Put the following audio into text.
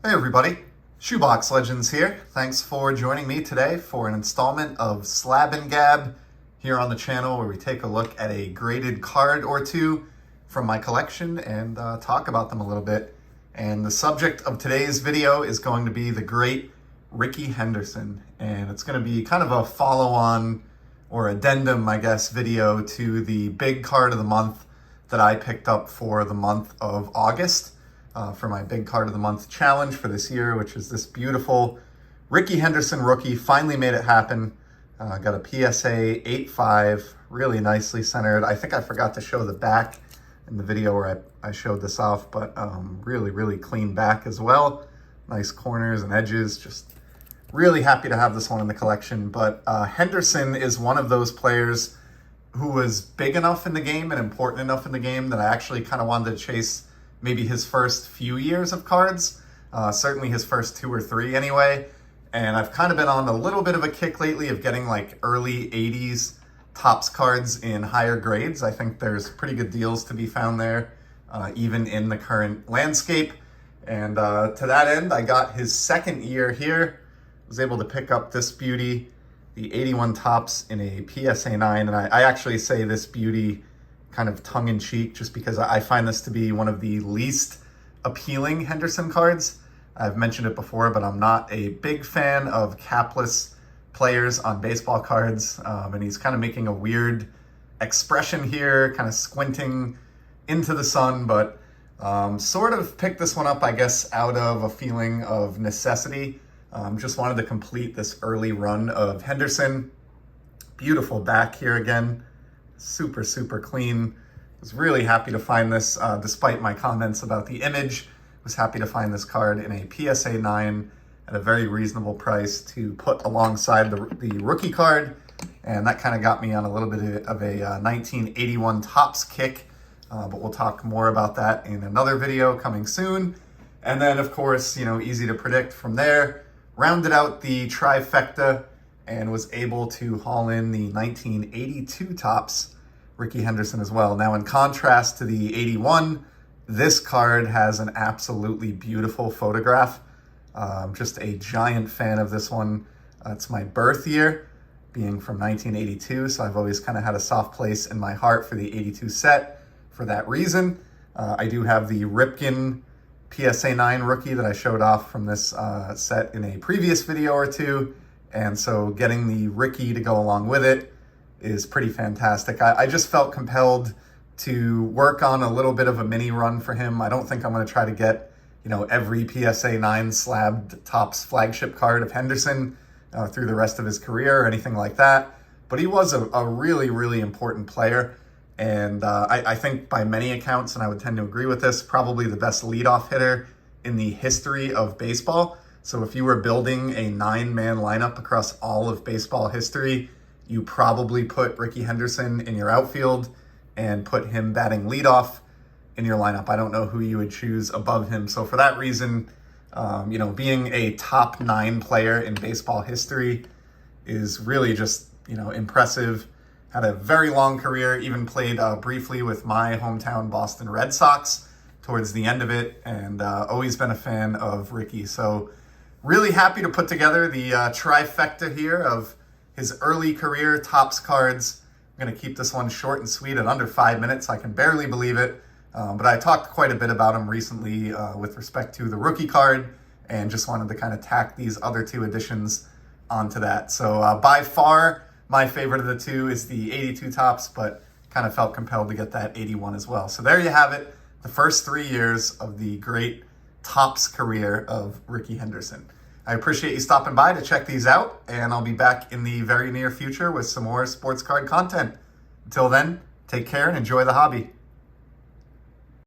Hey everybody, Shoebox Legends here. Thanks for joining me today for an installment of Slab and Gab here on the channel, where we take a look at a graded card or two from my collection and talk about them a little bit. And the subject of today's video is going to be the great Rickey Henderson, and it's going to be kind of a follow-on or addendum, I guess, video to the big card of the month that I picked up for the month of August. For my big card of the month challenge for this year, which is this beautiful Rickey Henderson rookie. Finally made it happen. Got a PSA 8.5, really nicely centered. I think I forgot to show the back in the video where I showed this off, but really clean back as well. Nice corners and edges. Just really happy to have this one in the collection. But Henderson is one of those players who was big enough in the game and important enough in the game that I actually kind of wanted to chase maybe his first few years of cards, certainly his first 2 or 3 anyway. And I've kind of been on a little bit of a kick lately of getting like early 80s Topps cards in higher grades. I think there's pretty good deals to be found there, even in the current landscape. And to that end, I got his second year here. Was able to pick up this beauty, the 81 Topps in a PSA 9. And I actually say this beauty kind of tongue-in-cheek, just because I find this to be one of the least appealing Henderson cards. I've mentioned it before, but I'm not a big fan of capless players on baseball cards, and he's kind of making a weird expression here, kind of squinting into the sun, but sort of picked this one up, I guess, out of a feeling of necessity. Just wanted to complete this early run of Henderson. Beautiful back here again. Super clean. Was really happy to find this, despite my comments about the image. Was happy to find this card in a PSA 9 at a very reasonable price to put alongside the rookie card, and that kind of got me on a little bit of a 1981 Topps kick, but we'll talk more about that in another video coming soon. And then, of course, you know, easy to predict from there, rounded out the Trifecta and was able to haul in the 1982 Topps Rickey Henderson as well. Now, in contrast to the 81, this card has an absolutely beautiful photograph. Just a giant fan of this one. It's my birth year, being from 1982, so I've always kind of had a soft place in my heart for the 82 set for that reason. I do have the Ripken PSA 9 rookie that I showed off from this set in a previous video or two. And so getting the Rickey to go along with it is pretty fantastic. I just felt compelled to work on a little bit of a mini run for him. I don't think I'm going to try to get, you know, every PSA 9 slabbed Topps flagship card of Henderson through the rest of his career or anything like that. But he was a really important player. And I think by many accounts, and I would tend to agree with this, probably the best leadoff hitter in the history of baseball. So if you were building a 9-man lineup across all of baseball history, you probably put Rickey Henderson in your outfield and put him batting leadoff in your lineup. I don't know who you would choose above him. So for that reason, you know, being a top 9 player in baseball history is really just, you know, impressive. Had a very long career, even played briefly with my hometown Boston Red Sox towards the end of it, and always been a fan of Rickey. So really happy to put together the trifecta here of his early career Topps cards. I'm going to keep this one short and sweet at under 5 minutes. I can barely believe it. But I talked quite a bit about him recently with respect to the rookie card, and just wanted to kind of tack these other 2 additions onto that. So by far, my favorite of the 2 is the 82 Topps, but kind of felt compelled to get that 81 as well. So there you have it, the first 3 years of the great Topps career of Rickey Henderson. I appreciate you stopping by to check these out, and I'll be back in the very near future with some more sports card content. Until then, take care and enjoy the hobby.